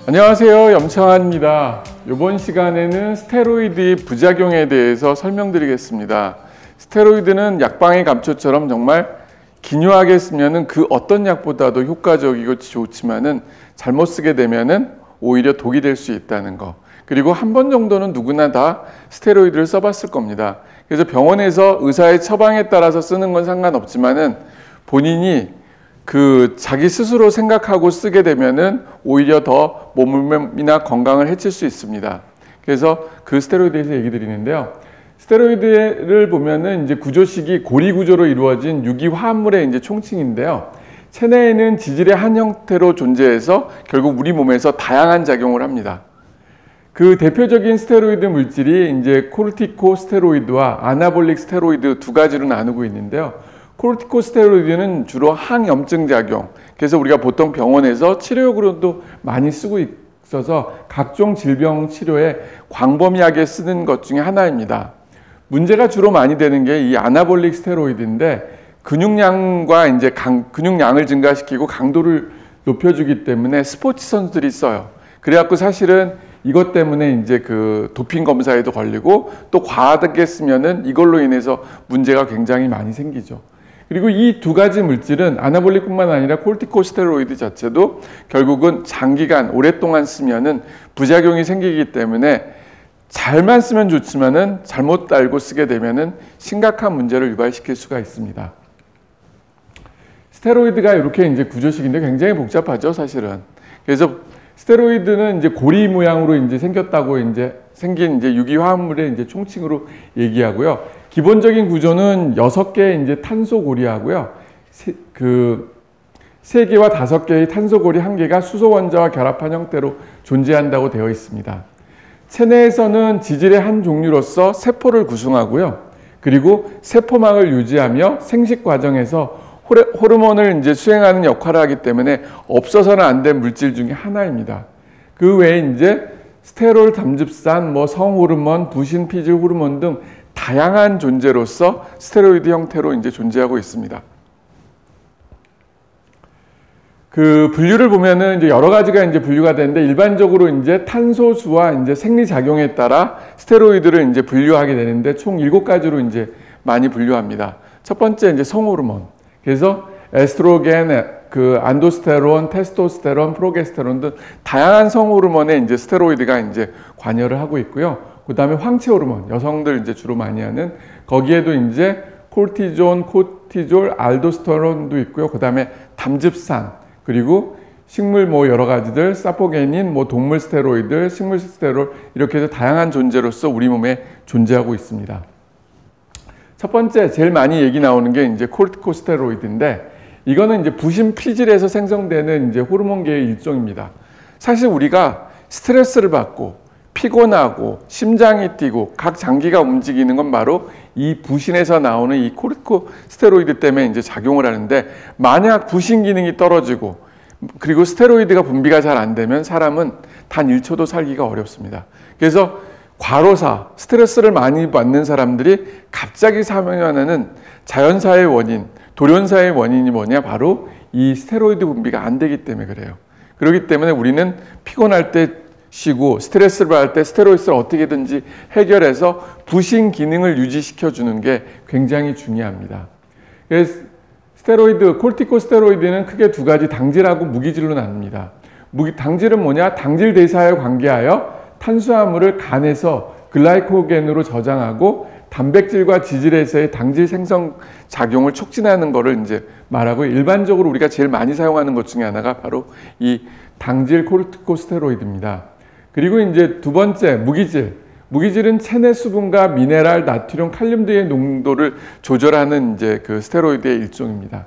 안녕하세요, 염창환입니다. 이번 시간에는 스테로이드의 부작용에 대해서 설명드리겠습니다. 스테로이드는 약방의 감초처럼 정말 기묘하게 쓰면은 그 어떤 약보다도 효과적이고 좋지만은 잘못 쓰게 되면은 오히려 독이 될 수 있다는 거. 그리고 한 번 정도는 누구나 다 스테로이드를 써봤을 겁니다. 그래서 병원에서 의사의 처방에 따라서 쓰는 건 상관없지만은 본인이 자기 스스로 생각하고 쓰게 되면은 오히려 더 몸이나 건강을 해칠 수 있습니다. 그래서 그 스테로이드에 대해서 얘기 드리는데요. 스테로이드를 보면은 이제 구조식이 고리 구조로 이루어진 유기화합물의 이제 총칭인데요. 체내에는 지질의 한 형태로 존재해서 결국 우리 몸에서 다양한 작용을 합니다. 그 대표적인 스테로이드 물질이 이제 코르티코스테로이드와 아나볼릭 스테로이드 두 가지로 나누고 있는데요. 코르티코스테로이드는 주로 항염증 작용, 그래서 우리가 보통 병원에서 치료용으로도 많이 쓰고 있어서 각종 질병 치료에 광범위하게 쓰는 것 중에 하나입니다. 문제가 주로 많이 되는 게 이 아나볼릭 스테로이드인데 근육량과 이제 근육량을 증가시키고 강도를 높여주기 때문에 스포츠 선수들이 써요. 그래갖고 사실은 이것 때문에 이제 도핑 검사에도 걸리고 또 과하게 쓰면은 이걸로 인해서 문제가 굉장히 많이 생기죠. 그리고 이 두 가지 물질은 아나볼릭뿐만 아니라 코르티코스테로이드 자체도 결국은 장기간 오랫동안 쓰면은 부작용이 생기기 때문에 잘만 쓰면 좋지만은 잘못 알고 쓰게 되면은 심각한 문제를 유발시킬 수가 있습니다. 스테로이드가 이렇게 이제 구조식인데 굉장히 복잡하죠, 사실은. 그래서 스테로이드는 이제 고리 모양으로 이제 생겼다고 생긴 유기화합물의 이제 총칭으로 얘기하고요. 기본적인 구조는 6개의 이제 탄소 고리하고요. 3개와 5개의 탄소 고리 1개가 수소 원자와 결합한 형태로 존재한다고 되어 있습니다. 체내에서는 지질의 한 종류로서 세포를 구성하고요. 그리고 세포막을 유지하며 생식 과정에서 호르몬을 이제 수행하는 역할을 하기 때문에 없어서는 안 될 물질 중에 하나입니다. 그 외에 이제 스테롤 담즙산, 성호르몬, 부신 피질 호르몬 등 다양한 존재로서 스테로이드 형태로 이제 존재하고 있습니다. 그 분류를 보면은 이제 여러 가지가 이제 분류가 되는데 일반적으로 이제 탄소수와 이제 생리 작용에 따라 스테로이드를 이제 분류하게 되는데 총 7가지로 이제 많이 분류합니다. 첫 번째 이제 성호르몬. 그래서 에스트로겐, 안도스테론, 테스토스테론, 프로게스테론 등 다양한 성호르몬에 이제 스테로이드가 이제 관여를 하고 있고요. 그 다음에 황체 호르몬, 여성들 이제 주로 많이 하는 거기에도 이제 콜티존, 코티졸, 알도스테론도 있고요. 그 다음에 담즙산, 그리고 식물 여러 가지들, 사포게닌, 동물 스테로이드, 식물 스테롤 이렇게 해서 다양한 존재로서 우리 몸에 존재하고 있습니다. 첫 번째 제일 많이 얘기 나오는 게 이제 코르티코스테로이드인데 이거는 이제 부신 피질에서 생성되는 이제 호르몬계의 일종입니다. 사실 우리가 스트레스를 받고 피곤하고 심장이 뛰고 각 장기가 움직이는 건 바로 이 부신에서 나오는 이 코르티코스테로이드 때문에 이제 작용을 하는데 만약 부신 기능이 떨어지고 그리고 스테로이드가 분비가 잘 안 되면 사람은 단 1초도 살기가 어렵습니다. 그래서 과로사, 스트레스를 많이 받는 사람들이 갑자기 사망하는 자연사의 원인, 돌연사의 원인이 뭐냐? 바로 이 스테로이드 분비가 안 되기 때문에 그래요. 그렇기 때문에 우리는 피곤할 때 쉬고 스트레스를 받을 때 스테로이드를 어떻게든지 해결해서 부신 기능을 유지시켜 주는 게 굉장히 중요합니다. 그래서 코르티코스테로이드는 크게 두 가지 당질하고 무기질로 나뉩니다. 당질은 뭐냐? 당질 대사에 관계하여 탄수화물을 간에서 글라이코겐으로 저장하고 단백질과 지질에서의 당질 생성 작용을 촉진하는 것을 이제 말하고 일반적으로 우리가 제일 많이 사용하는 것 중에 하나가 바로 이 당질 코르티코스테로이드입니다. 그리고 이제 두 번째 무기질. 무기질은 체내 수분과 미네랄, 나트륨, 칼륨 등의 농도를 조절하는 이제 스테로이드의 일종입니다.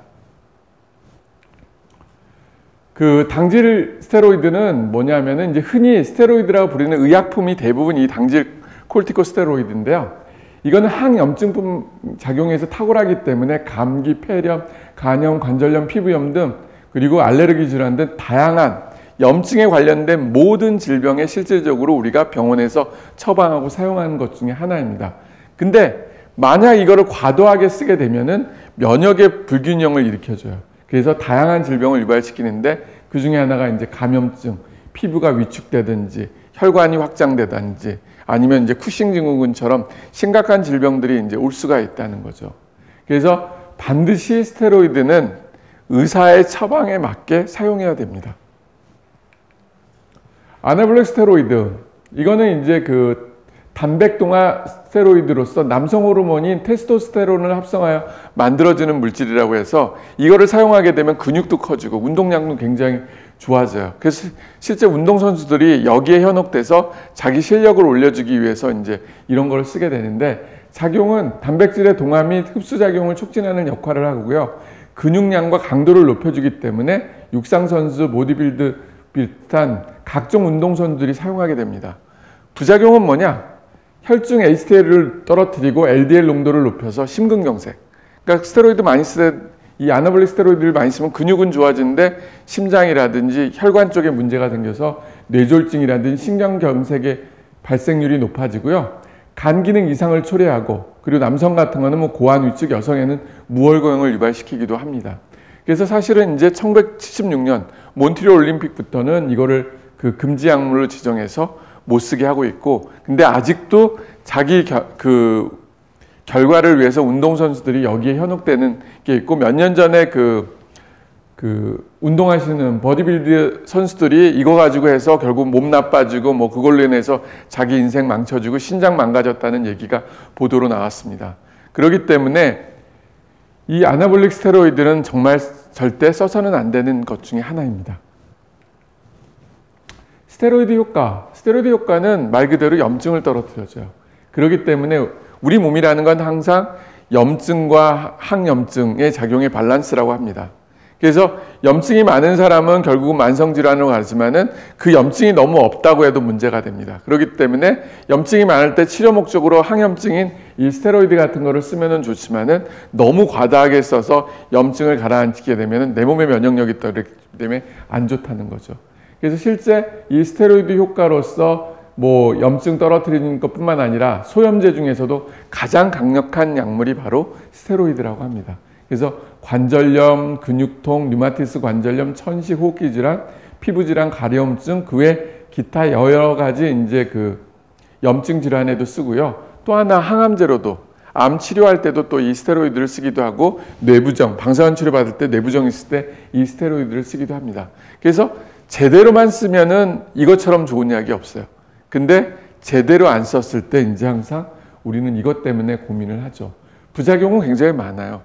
당질 스테로이드는 뭐냐면은 이제 흔히 스테로이드라고 부르는 의약품이 대부분 이 당질 코르티코스테로이드인데요. 이거는 항염증품 작용에서 탁월하기 때문에 감기, 폐렴, 간염, 관절염, 피부염 등 그리고 알레르기 질환 등 다양한 염증에 관련된 모든 질병에 실질적으로 우리가 병원에서 처방하고 사용하는 것 중에 하나입니다. 근데 만약 이거를 과도하게 쓰게 되면은 면역의 불균형을 일으켜줘요. 그래서 다양한 질병을 유발시키는데 그 중에 하나가 이제 감염증, 피부가 위축되든지 혈관이 확장되든지 아니면 이제 쿠싱 증후군처럼 심각한 질병들이 이제 올 수가 있다는 거죠. 그래서 반드시 스테로이드는 의사의 처방에 맞게 사용해야 됩니다. 아나볼릭 스테로이드, 이거는 이제 그 단백동화 스테로이드로서 남성 호르몬인 테스토스테론을 합성하여 만들어지는 물질이라고 해서 이거를 사용하게 되면 근육도 커지고 운동량도 굉장히 좋아져요. 그래서 실제 운동선수들이 여기에 현혹돼서 자기 실력을 올려주기 위해서 이제 이런 걸 쓰게 되는데, 작용은 단백질의 동화 및 흡수작용을 촉진하는 역할을 하고요. 근육량과 강도를 높여주기 때문에 육상선수, 보디빌드 비슷한 각종 운동선수들이 사용하게 됩니다. 부작용은 뭐냐? 혈중 HDL을 떨어뜨리고 LDL 농도를 높여서 심근경색. 그러니까 스테로이드 많이 이 아나볼릭 스테로이드를 많이 쓰면 근육은 좋아지는데 심장이라든지 혈관 쪽에 문제가 생겨서 뇌졸중이라든지 신경경색의 발생률이 높아지고요. 간 기능 이상을 초래하고, 그리고 남성 같은 거는 뭐 고환 위축, 여성에는 무혈고형을 유발시키기도 합니다. 그래서 사실은 이제 1976년 몬트리올 올림픽부터는 이거를 그 금지 약물로 지정해서 못 쓰게 하고 있고, 근데 아직도 자기 결과를 위해서 운동선수들이 여기에 현혹되는 게 있고, 몇 년 전에 운동하시는 버디빌드 선수들이 이거 가지고 해서 결국 몸 나빠지고 뭐 그걸로 인해서 자기 인생 망쳐지고 신장 망가졌다는 얘기가 보도로 나왔습니다. 그렇기 때문에 이 아나볼릭 스테로이드는 정말 절대 써서는 안 되는 것 중에 하나입니다. 스테로이드 효과는 말 그대로 염증을 떨어뜨려줘요. 그렇기 때문에 우리 몸이라는 건 항상 염증과 항염증의 작용의 밸런스라고 합니다. 그래서 염증이 많은 사람은 결국은 만성질환으로 가지만은 그 염증이 너무 없다고 해도 문제가 됩니다. 그렇기 때문에 염증이 많을 때 치료 목적으로 항염증인 이 스테로이드 같은 거를 쓰면은 좋지만은 너무 과다하게 써서 염증을 가라앉히게 되면은 내 몸의 면역력이 떨어지기 때문에 안 좋다는 거죠. 그래서 실제 이 스테로이드 효과로서 뭐 염증 떨어뜨리는 것뿐만 아니라 소염제 중에서도 가장 강력한 약물이 바로 스테로이드라고 합니다. 그래서 관절염, 근육통, 류마티스 관절염, 천식, 호흡기 질환, 피부 질환, 가려움증, 그 외 기타 여러 가지 이제 그 염증 질환에도 쓰고요. 또 하나 항암제로도 암 치료할 때도 또 이 스테로이드를 쓰기도 하고, 뇌부정, 방사선 치료 받을 때 뇌부정 있을 때 이 스테로이드를 쓰기도 합니다. 그래서 제대로만 쓰면은 이것처럼 좋은 약이 없어요. 근데 제대로 안 썼을 때 이제 항상 우리는 이것 때문에 고민을 하죠. 부작용은 굉장히 많아요.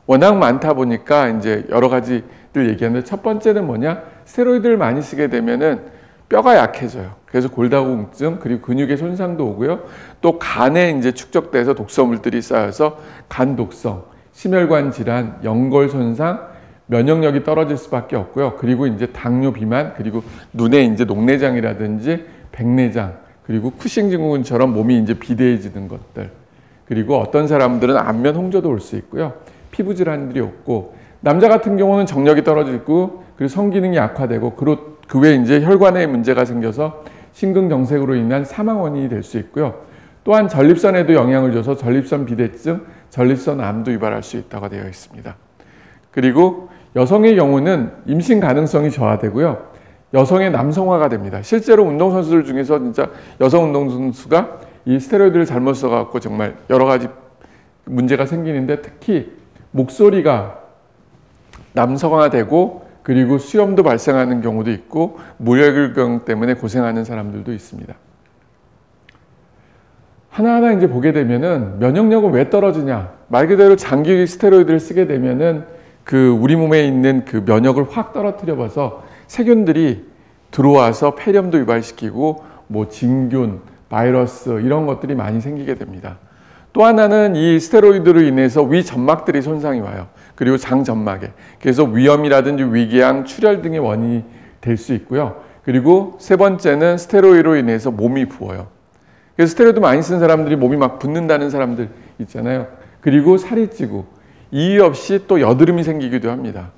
워낙 많다 보니까 이제 여러 가지들 얘기하는데, 첫 번째는 뭐냐? 스테로이드를 많이 쓰게 되면은 뼈가 약해져요. 그래서 골다공증, 그리고 근육의 손상도 오고요. 또 간에 이제 축적돼서 독소물들이 쌓여서 간 독성, 심혈관 질환, 연골 손상, 면역력이 떨어질 수밖에 없고요. 그리고 이제 당뇨 비만, 그리고 눈에 이제 녹내장이라든지 백내장, 그리고 쿠싱 증후군처럼 몸이 이제 비대해지는 것들, 그리고 어떤 사람들은 안면 홍조도 올 수 있고요. 피부 질환들이 없고, 남자 같은 경우는 정력이 떨어지고, 그리고 성기능이 약화되고, 그 외에 이제 혈관에 문제가 생겨서 심근경색으로 인한 사망 원인이 될 수 있고요. 또한 전립선에도 영향을 줘서 전립선 비대증, 전립선 암도 유발할 수 있다고 되어 있습니다. 그리고 여성의 경우는 임신 가능성이 저하되고요. 여성의 남성화가 됩니다. 실제로 운동선수들 중에서 진짜 여성 운동선수가 이 스테로이드를 잘못 써갖고 정말 여러 가지 문제가 생기는데, 특히 목소리가 남성화되고, 그리고 수염도 발생하는 경우도 있고, 모혈경 때문에 고생하는 사람들도 있습니다. 하나하나 이제 보게 되면은 면역력은 왜 떨어지냐? 말 그대로 장기 스테로이드를 쓰게 되면은 우리 몸에 있는 그 면역을 확 떨어뜨려 봐서 세균들이 들어와서 폐렴도 유발시키고, 뭐 진균, 바이러스 이런 것들이 많이 생기게 됩니다. 또 하나는 이 스테로이드로 인해서 위 점막들이 손상이 와요. 그리고 장 점막에. 그래서 위염이라든지 위궤양, 출혈 등의 원인이 될 수 있고요. 그리고 세 번째는 스테로이드로 인해서 몸이 부어요. 그래서 스테로이드 많이 쓴 사람들이 몸이 막 붓는다는 사람들 있잖아요. 그리고 살이 찌고, 이유 없이 또 여드름이 생기기도 합니다.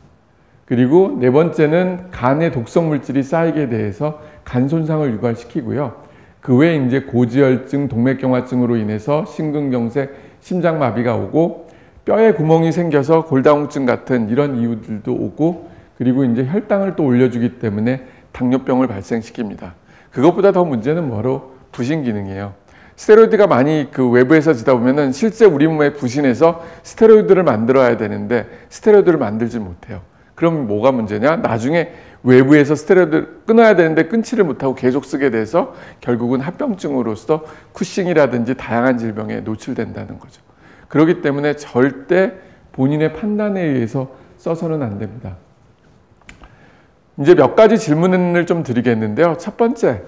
그리고 네 번째는 간에 독성 물질이 쌓이게 돼서 간 손상을 유발시키고요. 그 외에 이제 고지혈증, 동맥경화증으로 인해서 심근경색, 심장마비가 오고, 뼈에 구멍이 생겨서 골다공증 같은 이런 이유들도 오고, 그리고 이제 혈당을 또 올려주기 때문에 당뇨병을 발생시킵니다. 그것보다 더 문제는 뭐로? 부신 기능이에요. 스테로이드가 많이 그 외부에서 지다 보면은 실제 우리 몸에 부신해서 스테로이드를 만들어야 되는데 스테로이드를 만들지 못해요. 그럼 뭐가 문제냐? 나중에 외부에서 스테로이드를 끊어야 되는데 끊지를 못하고 계속 쓰게 돼서 결국은 합병증으로서 쿠싱이라든지 다양한 질병에 노출된다는 거죠. 그렇기 때문에 절대 본인의 판단에 의해서 써서는 안 됩니다. 이제 몇 가지 질문을 좀 드리겠는데요. 첫 번째,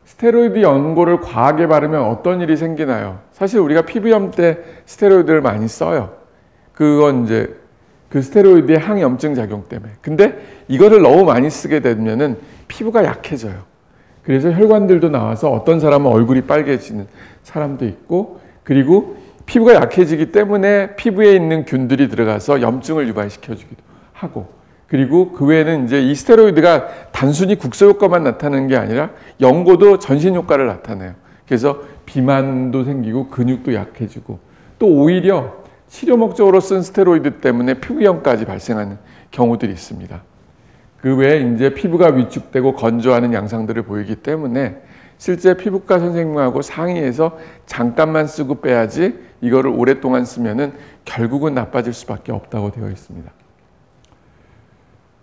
스테로이드 연고를 과하게 바르면 어떤 일이 생기나요? 사실 우리가 피부염 때 스테로이드를 많이 써요. 그건 이제 그 스테로이드의 항염증 작용 때문에. 근데 이거를 너무 많이 쓰게 되면은 피부가 약해져요. 그래서 혈관들도 나와서 어떤 사람은 얼굴이 빨개지는 사람도 있고, 그리고 피부가 약해지기 때문에 피부에 있는 균들이 들어가서 염증을 유발시켜주기도 하고, 그리고 그 외에는 이제 이 스테로이드가 단순히 국소 효과만 나타나는 게 아니라 연고도 전신 효과를 나타내요. 그래서 비만도 생기고 근육도 약해지고, 또 오히려 치료 목적으로 쓴 스테로이드 때문에 피부염까지 발생하는 경우들이 있습니다. 그 외에 이제 피부가 위축되고 건조하는 양상들을 보이기 때문에 실제 피부과 선생님하고 상의해서 잠깐만 쓰고 빼야지 이거를 오랫동안 쓰면은 결국은 나빠질 수밖에 없다고 되어 있습니다.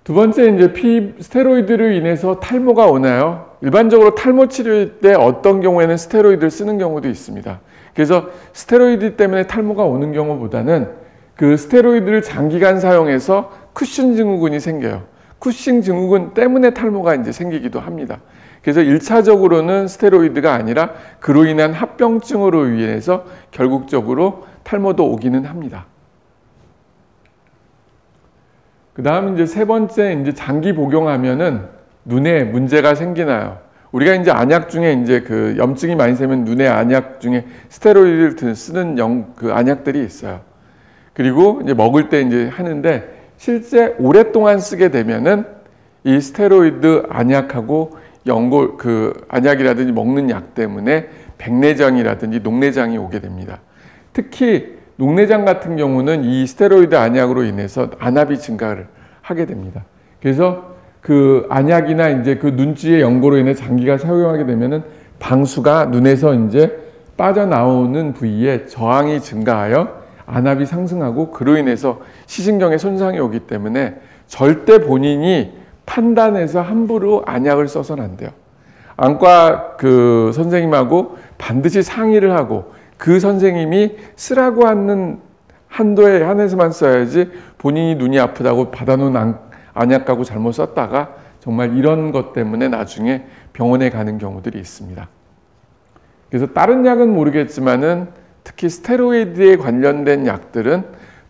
두 번째, 이제 스테로이드로 인해서 탈모가 오나요? 일반적으로 탈모 치료일 때 어떤 경우에는 스테로이드를 쓰는 경우도 있습니다. 그래서 스테로이드 때문에 탈모가 오는 경우보다는 그 스테로이드를 장기간 사용해서 쿠션 증후군이 생겨요. 쿠션 증후군 때문에 탈모가 이제 생기기도 합니다. 그래서 1차적으로는 스테로이드가 아니라 그로 인한 합병증으로 인해서 결국적으로 탈모도 오기는 합니다. 그 다음 이제 세 번째, 이제 장기 복용하면은 눈에 문제가 생기나요? 우리가 이제 안약 중에 이제 그 염증이 많이 생기면 눈에 안약 중에 스테로이드를 쓰는 그 안약들이 있어요. 그리고 이제 먹을 때 이제 하는데 실제 오랫동안 쓰게 되면은 이 스테로이드 안약하고 연고 그 안약이라든지 먹는 약 때문에 백내장이라든지 녹내장이 오게 됩니다. 특히 녹내장 같은 경우는 이 스테로이드 안약으로 인해서 안압이 증가를 하게 됩니다. 그래서 그 안약이나 이제 그 눈지의 연고로 인해 장기가 사용하게 되면은 방수가 눈에서 이제 빠져나오는 부위에 저항이 증가하여 안압이 상승하고 그로 인해서 시신경에 손상이 오기 때문에 절대 본인이 판단해서 함부로 안약을 써서는 안 돼요. 안과 그 선생님하고 반드시 상의를 하고 그 선생님이 쓰라고 하는 한도에 한해서만 써야지 본인이 눈이 아프다고 받아놓은 안약하고 잘못 썼다가 정말 이런 것 때문에 나중에 병원에 가는 경우들이 있습니다. 그래서 다른 약은 모르겠지만은 특히 스테로이드에 관련된 약들은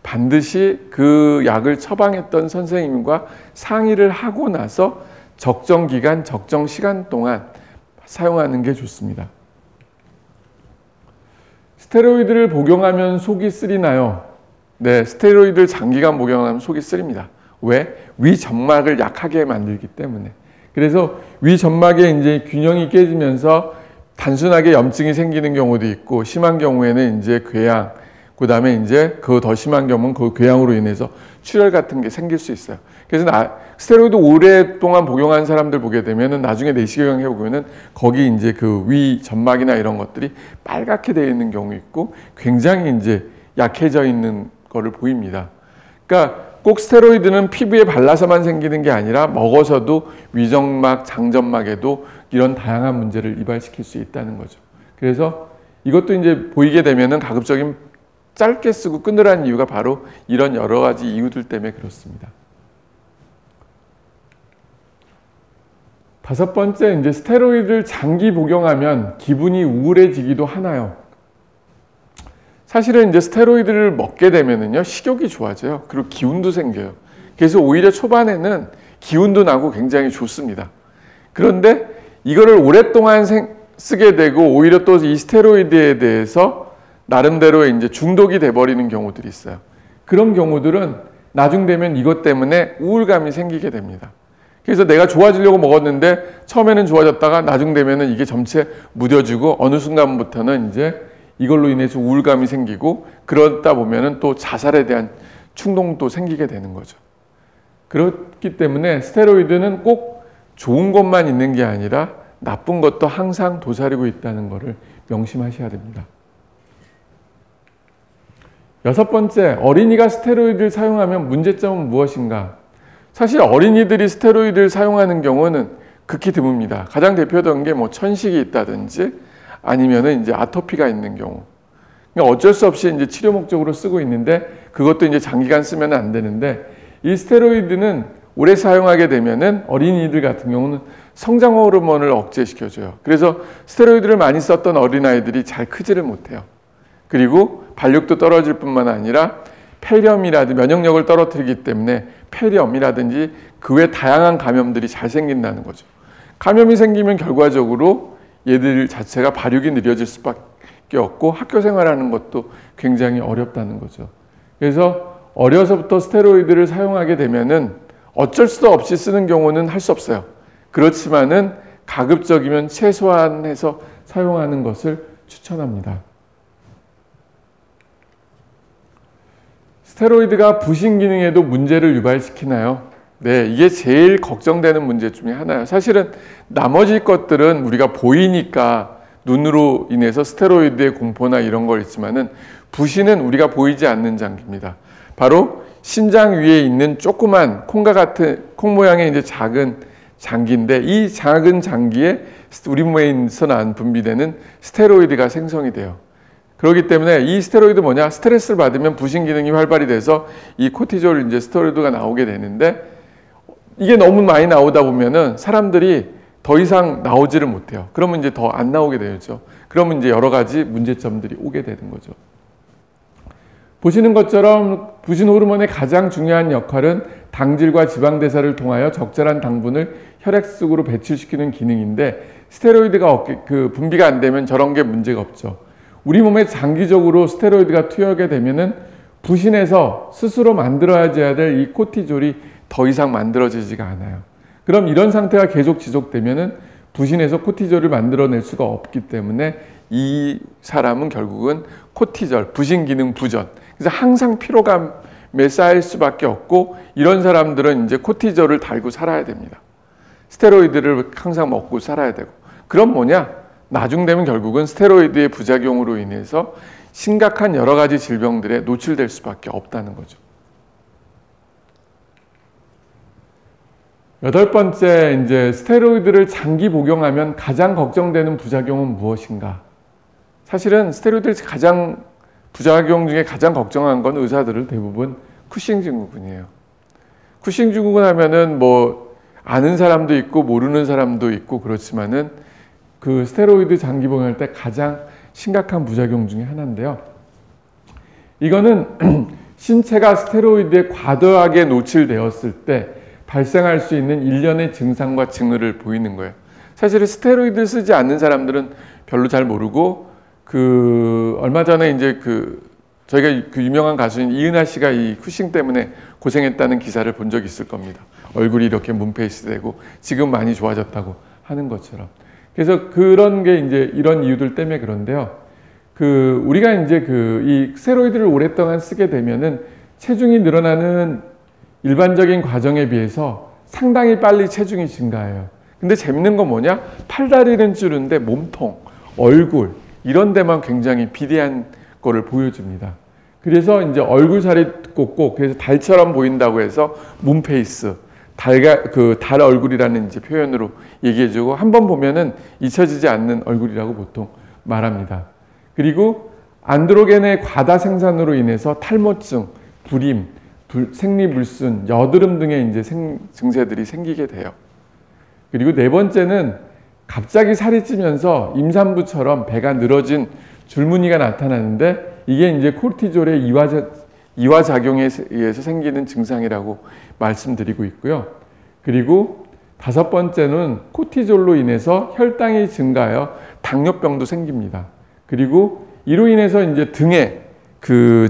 반드시 그 약을 처방했던 선생님과 상의를 하고 나서 적정 기간, 적정 시간 동안 사용하는 게 좋습니다. 스테로이드를 복용하면 속이 쓰리나요? 네, 스테로이드를 장기간 복용하면 속이 쓰립니다. 왜? 위점막을 약하게 만들기 때문에. 그래서 위점막의 이제 균형이 깨지면서 단순하게 염증이 생기는 경우도 있고 심한 경우에는 이제 궤양, 그 다음에 이제 그 더 심한 경우는 그 궤양으로 인해서 출혈 같은 게 생길 수 있어요. 그래서 스테로이드 오랫동안 복용한 사람들 보게 되면은 나중에 내시경 해보면은 거기 이제 그 위 점막이나 이런 것들이 빨갛게 되어 있는 경우 있고 굉장히 이제 약해져 있는 거를 보입니다. 그러니까 꼭 스테로이드는 피부에 발라서만 생기는 게 아니라 먹어서도 위점막, 장점막에도 이런 다양한 문제를 유발시킬 수 있다는 거죠. 그래서 이것도 이제 보이게 되면은 가급적이면 짧게 쓰고 끊으라는 이유가 바로 이런 여러 가지 이유들 때문에 그렇습니다. 다섯 번째, 이제 스테로이드를 장기 복용하면 기분이 우울해지기도 하나요? 사실은 이제 스테로이드를 먹게 되면은요, 식욕이 좋아져요. 그리고 기운도 생겨요. 그래서 오히려 초반에는 기운도 나고 굉장히 좋습니다. 그런데 이거를 오랫동안 쓰게 되고 오히려 또 이 스테로이드에 대해서 나름대로 이제 중독이 돼버리는 경우들이 있어요. 그런 경우들은 나중 되면 이것 때문에 우울감이 생기게 됩니다. 그래서 내가 좋아지려고 먹었는데 처음에는 좋아졌다가 나중 되면은 이게 점체 무뎌지고 어느 순간부터는 이제 이걸로 인해서 우울감이 생기고 그러다 보면은 또 자살에 대한 충동도 생기게 되는 거죠. 그렇기 때문에 스테로이드는 꼭 좋은 것만 있는 게 아니라 나쁜 것도 항상 도사리고 있다는 것을 명심하셔야 됩니다. 여섯 번째, 어린이가 스테로이드를 사용하면 문제점은 무엇인가? 사실 어린이들이 스테로이드를 사용하는 경우는 극히 드뭅니다. 가장 대표적인 게 뭐 천식이 있다든지 아니면은 이제 아토피가 있는 경우. 그러니까 어쩔 수 없이 이제 치료 목적으로 쓰고 있는데 그것도 이제 장기간 쓰면 안 되는데 이 스테로이드는 오래 사용하게 되면은 어린이들 같은 경우는 성장 호르몬을 억제시켜줘요. 그래서 스테로이드를 많이 썼던 어린아이들이 잘 크지를 못해요. 그리고 발육도 떨어질 뿐만 아니라 폐렴이라든지 면역력을 떨어뜨리기 때문에 폐렴이라든지 그 외 다양한 감염들이 잘 생긴다는 거죠. 감염이 생기면 결과적으로 얘들 자체가 발육이 느려질 수밖에 없고 학교 생활하는 것도 굉장히 어렵다는 거죠. 그래서 어려서부터 스테로이드를 사용하게 되면은 어쩔 수도 없이 쓰는 경우는 할 수 없어요. 그렇지만은 가급적이면 최소한해서 사용하는 것을 추천합니다. 스테로이드가 부신 기능에도 문제를 유발시키나요? 네, 이게 제일 걱정되는 문제 중에 하나예요. 사실은 나머지 것들은 우리가 보이니까 눈으로 인해서 스테로이드의 공포나 이런 걸 있지만은 부신은 우리가 보이지 않는 장기입니다. 바로 신장 위에 있는 조그만 콩과 같은 콩 모양의 이제 작은 장기인데 이 작은 장기에 우리 몸에서 난 분비되는 스테로이드가 생성이 돼요. 그렇기 때문에 이 스테로이드 뭐냐? 스트레스를 받으면 부신 기능이 활발히 돼서 이 코티졸 이제 스테로이드가 나오게 되는데 이게 너무 많이 나오다 보면은 사람들이 더 이상 나오지를 못해요. 그러면 이제 더 안 나오게 되죠. 그러면 이제 여러 가지 문제점들이 오게 되는 거죠. 보시는 것처럼 부신 호르몬의 가장 중요한 역할은 당질과 지방대사를 통하여 적절한 당분을 혈액 속으로 배출시키는 기능인데 스테로이드가 분비가 안 되면 저런 게 문제가 없죠. 우리 몸에 장기적으로 스테로이드가 투여하게 되면은 부신에서 스스로 만들어야 될 이 코티졸이 더 이상 만들어지지가 않아요. 그럼 이런 상태가 계속 지속되면은 부신에서 코티졸을 만들어낼 수가 없기 때문에 이 사람은 결국은 코티졸, 부신 기능 부전. 그래서 항상 피로감에 쌓일 수밖에 없고 이런 사람들은 이제 코티졸을 달고 살아야 됩니다. 스테로이드를 항상 먹고 살아야 되고. 그럼 뭐냐? 나중 되면 결국은 스테로이드의 부작용으로 인해서 심각한 여러 가지 질병들에 노출될 수밖에 없다는 거죠. 여덟 번째, 이제 스테로이드를 장기 복용하면 가장 걱정되는 부작용은 무엇인가? 사실은 스테로이드 가장 부작용 중에 가장 걱정한 건 의사들은 대부분 쿠싱 증후군이에요. 쿠싱 증후군 하면은 뭐 아는 사람도 있고 모르는 사람도 있고 그렇지만은 그 스테로이드 장기 복용할 때 가장 심각한 부작용 중에 하나인데요. 이거는 신체가 스테로이드에 과도하게 노출되었을 때 발생할 수 있는 일련의 증상과 징후를 보이는 거예요. 사실 스테로이드 쓰지 않는 사람들은 별로 잘 모르고 얼마 전에 이제 저희가 그 유명한 가수인 이은하 씨가 이 쿠싱 때문에 고생했다는 기사를 본 적이 있을 겁니다. 얼굴이 이렇게 문페이스 되고 지금 많이 좋아졌다고 하는 것처럼. 그래서 그런 게 이제 이런 이유들 때문에 그런데요. 우리가 이제 이 스테로이드를 오랫동안 쓰게 되면은 체중이 늘어나는 일반적인 과정에 비해서 상당히 빨리 체중이 증가해요. 근데 재밌는 건 뭐냐? 팔다리는 줄은데 몸통, 얼굴 이런 데만 굉장히 비대한 거를 보여줍니다. 그래서 이제 얼굴살이 곱고 그래서 달처럼 보인다고 해서 문페이스, 달 얼굴이라는 이제 표현으로 얘기해주고 한번 보면은 잊혀지지 않는 얼굴이라고 보통 말합니다. 그리고 안드로겐의 과다 생산으로 인해서 탈모증, 불임, 생리불순, 여드름 등의 이제 증세들이 생기게 돼요. 그리고 네 번째는 갑자기 살이 찌면서 임산부처럼 배가 늘어진 줄무늬가 나타나는데 이게 이제 코르티졸의 이화작용에 의해서 생기는 증상이라고 말씀드리고 있고요. 그리고 다섯 번째는 코티졸로 인해서 혈당이 증가하여 당뇨병도 생깁니다. 그리고 이로 인해서 이제 등에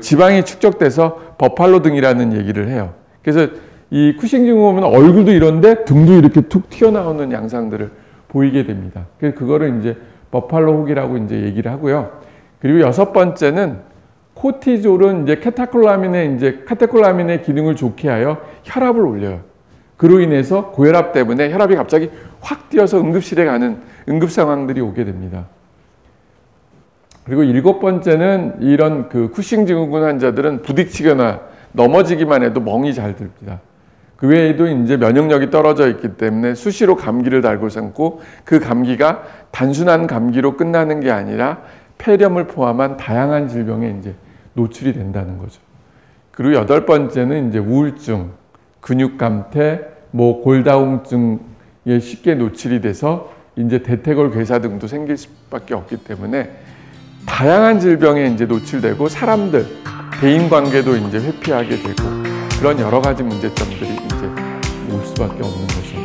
지방이 축적돼서 버팔로 등이라는 얘기를 해요. 그래서 이 쿠싱 증후 보면 얼굴도 이런데 등도 이렇게 툭 튀어나오는 양상들을 보이게 됩니다. 그래서 그거를 이제 버팔로 혹이라고 이제 얘기를 하고요. 그리고 여섯 번째는 코티졸은 이제 카테콜라민의 기능을 좋게 하여 혈압을 올려요. 그로 인해서 고혈압 때문에 혈압이 갑자기 확 뛰어서 응급실에 가는 응급 상황들이 오게 됩니다. 그리고 7번째는 이런 그 쿠싱 증후군 환자들은 부딪히거나 넘어지기만 해도 멍이 잘 듭니다. 그 외에도 이제 면역력이 떨어져 있기 때문에 수시로 감기를 달고 생고 그 감기가 단순한 감기로 끝나는 게 아니라 폐렴을 포함한 다양한 질병에 이제 노출이 된다는 거죠. 그리고 8번째는 이제 우울증, 근육감퇴, 골다공증에 쉽게 노출이 돼서 이제 대퇴골 괴사 등도 생길 수밖에 없기 때문에 다양한 질병에 이제 노출되고 사람들, 대인 관계도 이제 회피하게 되고 그런 여러 가지 문제점들이 이제 올 수밖에 없는 것입니다.